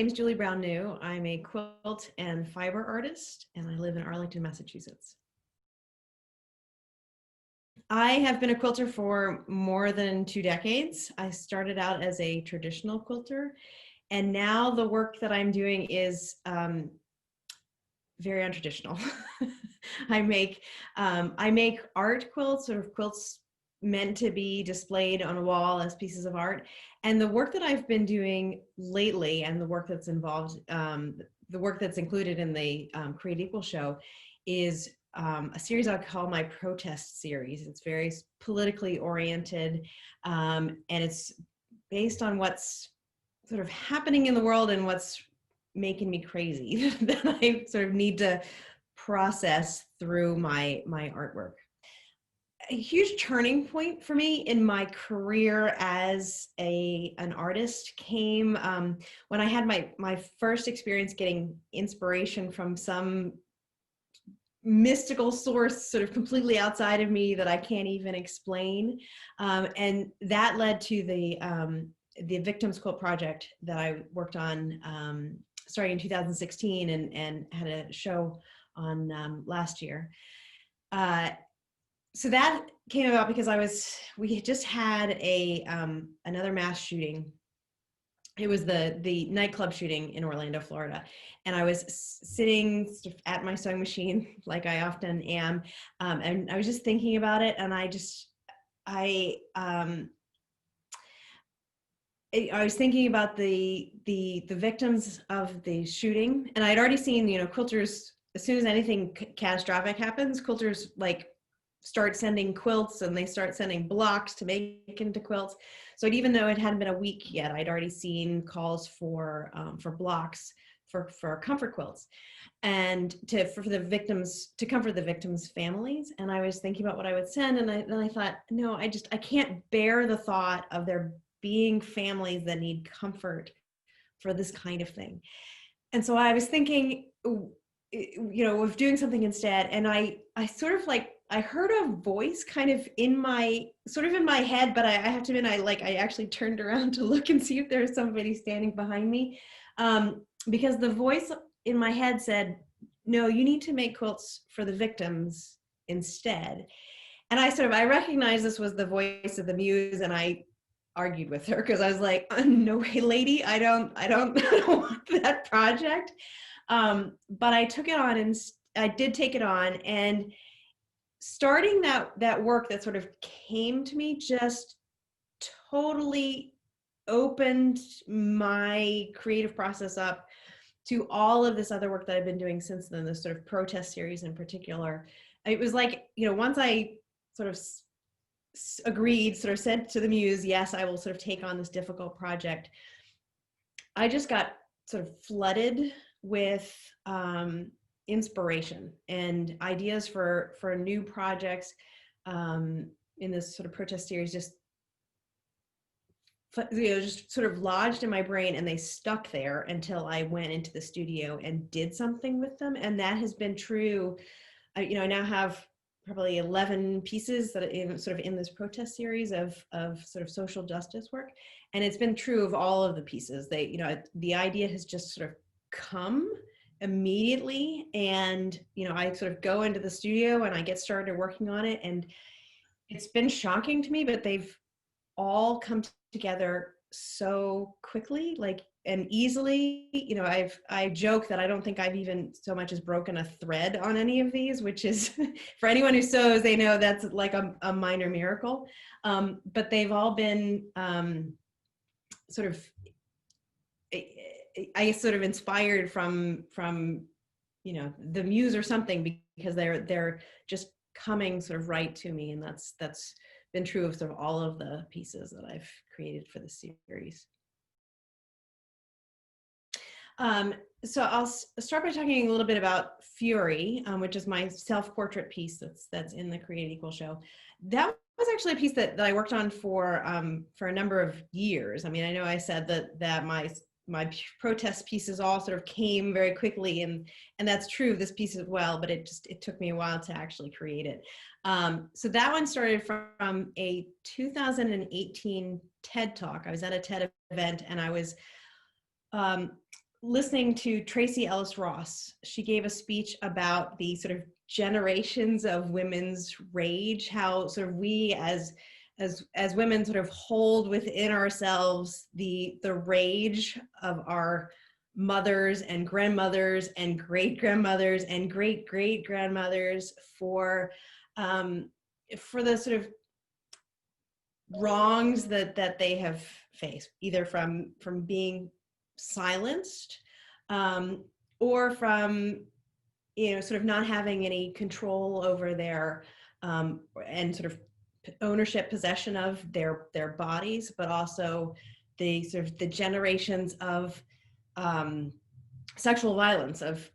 name's Julie Brown Neu. I'm a quilt and fiber artist, and I live in Arlington, Massachusetts. I have been a quilter for more than 2 decades. I started out as a traditional quilter, and now the work that I'm doing is very untraditional. I make art quilts, sort of quilts meant to be displayed on a wall as pieces of art. And the work that I've been doing lately, and the work that's involved, the work that's included in the Create Equal show, is a series I call my protest series. It's very politically oriented, and it's based on what's sort of happening in the world and what's making me crazy that I sort of need to process through my artwork. A huge turning point for me in my career as an artist came when I had my first experience getting inspiration from some mystical source sort of completely outside of me that I can't even explain. And that led to the Victims Quilt project that I worked on starting in 2016 and had a show on last year. So that came about because we had just had another mass shooting. It was the nightclub shooting in Orlando, Florida. And I was sitting at my sewing machine like I often am. And I was just thinking about it. And I was thinking about the victims of the shooting. And I'd already seen, quilters, as soon as anything catastrophic happens, quilters start sending quilts and they start sending blocks to make into quilts. So even though it hadn't been a week yet, I'd already seen calls for blocks for comfort quilts and for the victims, to comfort the victims' families. And I was thinking about what I would send, and then I thought, no, I can't bear the thought of there being families that need comfort for this kind of thing. And so I was thinking, of doing something instead. And I sort of I heard a voice kind of in my head, but I have to admit, I actually turned around to look and see if there was somebody standing behind me. Because the voice in my head said, no, you need to make quilts for the victims instead. And I recognized this was the voice of the muse, and I argued with her because I was like, no way, lady, I don't want that project. But I took it on, and I did take it on, and starting that work that sort of came to me just totally opened my creative process up to all of this other work that I've been doing since then, this sort of protest series in particular. It was like, once I sort of agreed, sort of said to the muse, yes, I will sort of take on this difficult project, I just got sort of flooded with inspiration and ideas for new projects in this sort of protest series, just sort of lodged in my brain, and they stuck there until I went into the studio and did something with them. And that has been true. I now have probably 11 pieces that are sort of in this protest series of sort of social justice work. And it's been true of all of the pieces. The idea has just sort of come immediately, and I sort of go into the studio and I get started working on it, and it's been shocking to me, but they've all come together so quickly, and easily. I joke that I don't think I've even so much as broken a thread on any of these, which is for anyone who sews, they know that's like a minor miracle. But they've all been sort of, I guess, sort of inspired from the muse or something, because they're just coming sort of right to me, and that's been true of sort of all of the pieces that I've created for the series. So I'll start by talking a little bit about Fury, which is my self-portrait piece that's in the Create Equal show. That was actually a piece that I worked on for a number of years. I mean, I know I said that my protest pieces all sort of came very quickly, and that's true of this piece as well, but it took me a while to actually create it. So that one started from a 2018 TED Talk. I was at a TED event, and I was listening to Tracy Ellis Ross. She gave a speech about the sort of generations of women's rage, how sort of we as women sort of hold within ourselves the rage of our mothers and grandmothers and great grandmothers and great great grandmothers for the sort of wrongs that they have faced, either from being silenced, or from, you know, sort of not having any control over their and sort of ownership, possession of their bodies, but also the sort of the generations of sexual violence, of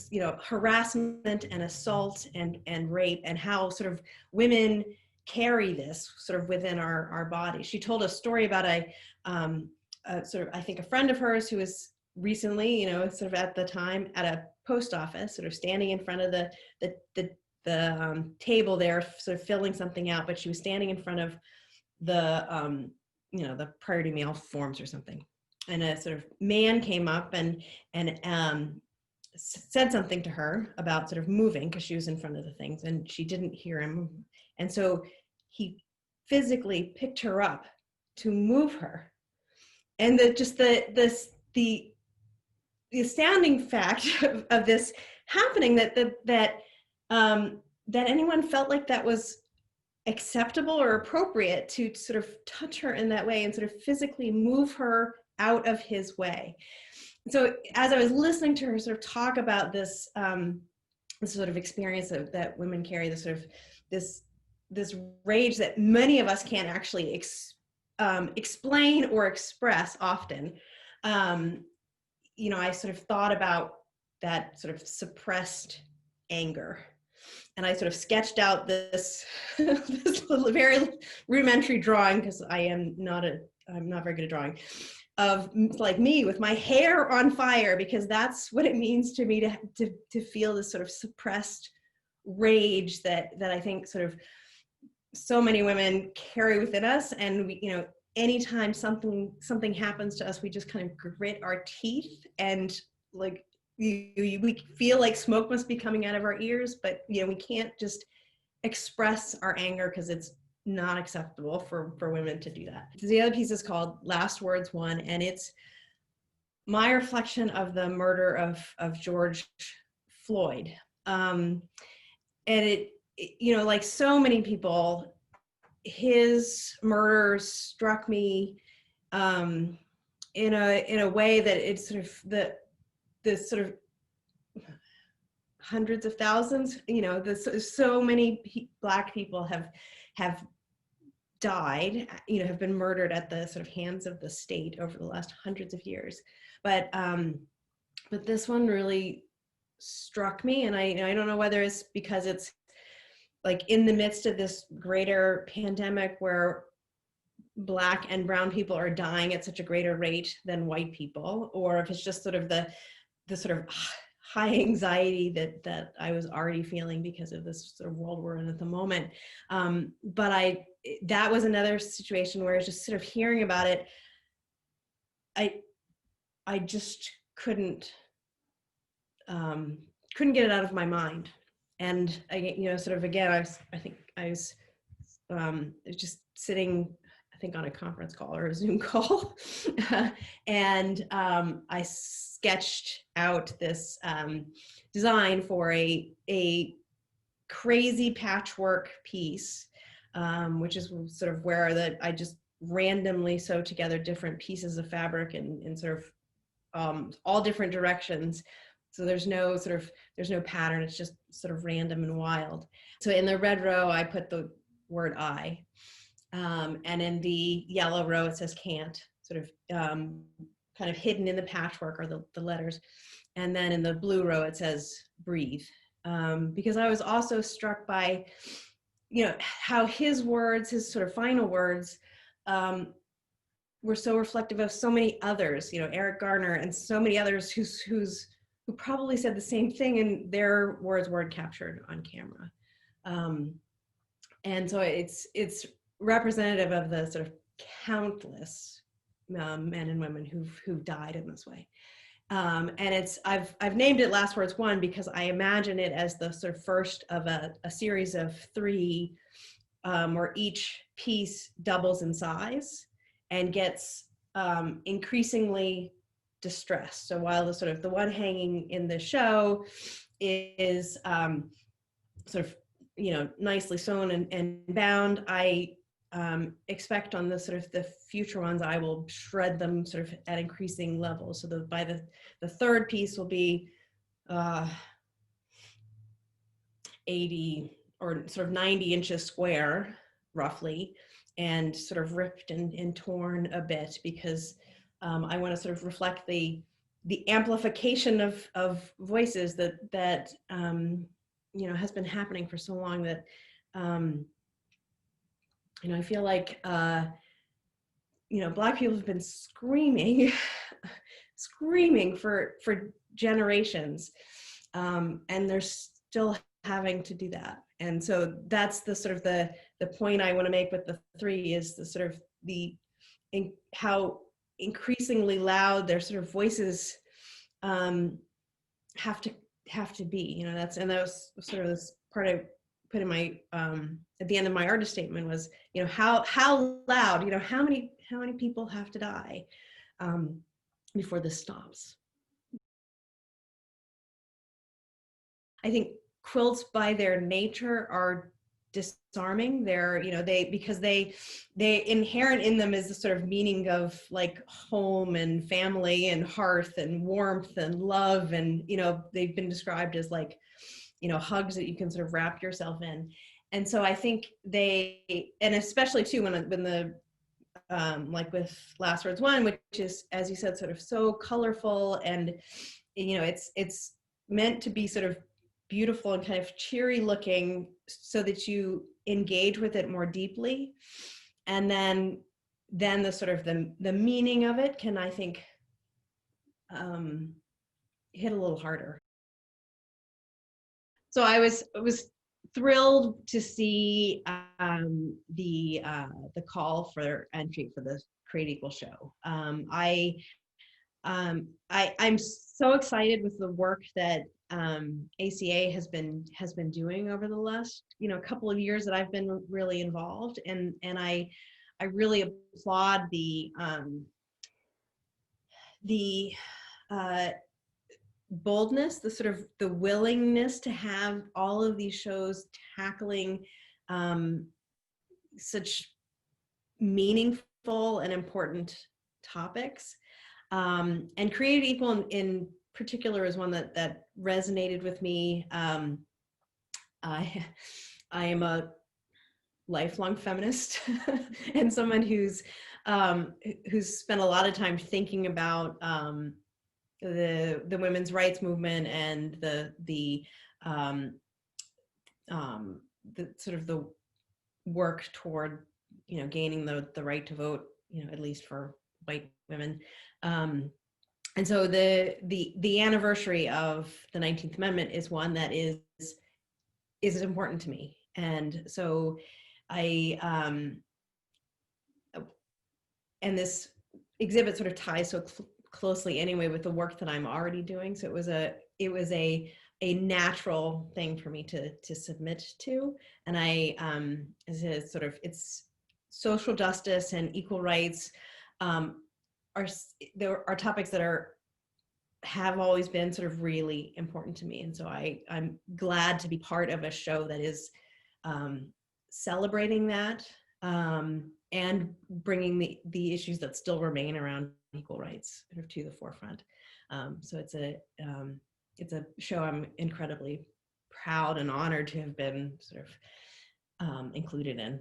you know, harassment and assault and rape, and how sort of women carry this sort of within our bodies. She told a story about a sort of, I think, a friend of hers who was recently, you know, sort of at the time at a post office, sort of standing in front of the table there, sort of filling something out, but she was standing in front of the you know, the priority mail forms or something, and a sort of man came up and said something to her about sort of moving, because she was in front of the things and she didn't hear him, and so he physically picked her up to move her. And the astounding fact of this happening, that anyone felt like that was acceptable or appropriate to sort of touch her in that way and sort of physically move her out of his way. So as I was listening to her sort of talk about this, this sort of experience that women carry, this sort of this rage that many of us can't actually explain or express often, you know, I sort of thought about that sort of suppressed anger. And I sort of sketched out this this little, very rudimentary drawing, because I'm not very good at drawing, of like me with my hair on fire, because that's what it means to me to feel this sort of suppressed rage that I think sort of so many women carry within us. And we, you know, anytime something happens to us, we just kind of grit our teeth, and like we feel like smoke must be coming out of our ears, but you know, we can't just express our anger because it's not acceptable for women to do that. The other piece is called Last Words One, and it's my reflection of the murder of George Floyd. And it, you know, like so many people, his murder struck me in a way that it's sort of the sort of hundreds of thousands, you know, so many Black people have died, you know, have been murdered at the sort of hands of the state over the last hundreds of years. But this one really struck me, and I don't know whether it's because it's like in the midst of this greater pandemic where Black and brown people are dying at such a greater rate than white people, or if it's just sort of the sort of high anxiety that I was already feeling because of this sort of world we're in at the moment. But that was another situation where I was just sort of hearing about it. I just couldn't get it out of my mind. And I, you know, sort of again, I was just sitting, I think, on a conference call or a Zoom call, and I sketched out this design for a crazy patchwork piece, which is sort of where I just randomly sew together different pieces of fabric in sort of all different directions. So there's no pattern. It's just sort of random and wild. So in the red row, I put the word I, and in the yellow row, it says can't, sort of kind of hidden in the patchwork are the letters. And then in the blue row, it says breathe, because I was also struck by, you know, how his words, his sort of final words, were so reflective of so many others, you know, Eric Garner and so many others who probably said the same thing, and their words weren't captured on camera. And so it's representative of the sort of countless men and women who've died in this way. And I've named it Last Words One because I imagine it as the sort of first of a series of three, where each piece doubles in size and gets increasingly distressed. So while the sort of the one hanging in the show is sort of, you know, nicely sewn and bound, I expect on the sort of the future ones, I will shred them sort of at increasing levels. So that by the third piece will be 80 or sort of 90 inches square, roughly, and sort of ripped and torn a bit, because I want to sort of reflect the amplification of voices that you know, has been happening for so long, that you know, I feel like you know, Black people have been screaming screaming for generations, and they're still having to do that. And so that's the sort of the point I want to make with the three, is the sort of how increasingly loud their sort of voices have to be. You know, that was sort of this part I put in my at the end of my artist statement, was, you know, how loud, you know, how many people have to die before this stops. I think quilts by their nature are disarming. They're, you know, because they inherent in them is the sort of meaning of like home and family and hearth and warmth and love, and, you know, they've been described as like, you know, hugs that you can sort of wrap yourself in. And so I think and especially too when the like with Last Words One, which is, as you said, sort of so colorful, and, you know, it's meant to be sort of beautiful and kind of cheery looking, so that you engage with it more deeply. And then the sort of the meaning of it can, I think, hit a little harder. So I was thrilled to see the call for entry for the Create Equal show. I'm so excited with the work that ACA has been doing over the last, you know, couple of years that I've been really involved, and I really applaud the boldness, the sort of the willingness to have all of these shows tackling such meaningful and important topics. And Created Equal in particular is one that resonated with me. I am a lifelong feminist and someone who's spent a lot of time thinking about the women's rights movement and the sort of the work toward, you know, gaining the right to vote, you know, at least for white women. And so the anniversary of the 19th Amendment is one that is important to me. And so and this exhibit sort of ties so closely anyway with the work that I'm already doing. So it was a natural thing for me to submit to. And as a sort of, it's social justice and equal rights there are topics that have always been sort of really important to me. And so I'm glad to be part of a show that is celebrating that and bringing the issues that still remain around equal rights sort of to the forefront. So it's a show I'm incredibly proud and honored to have been sort of included in.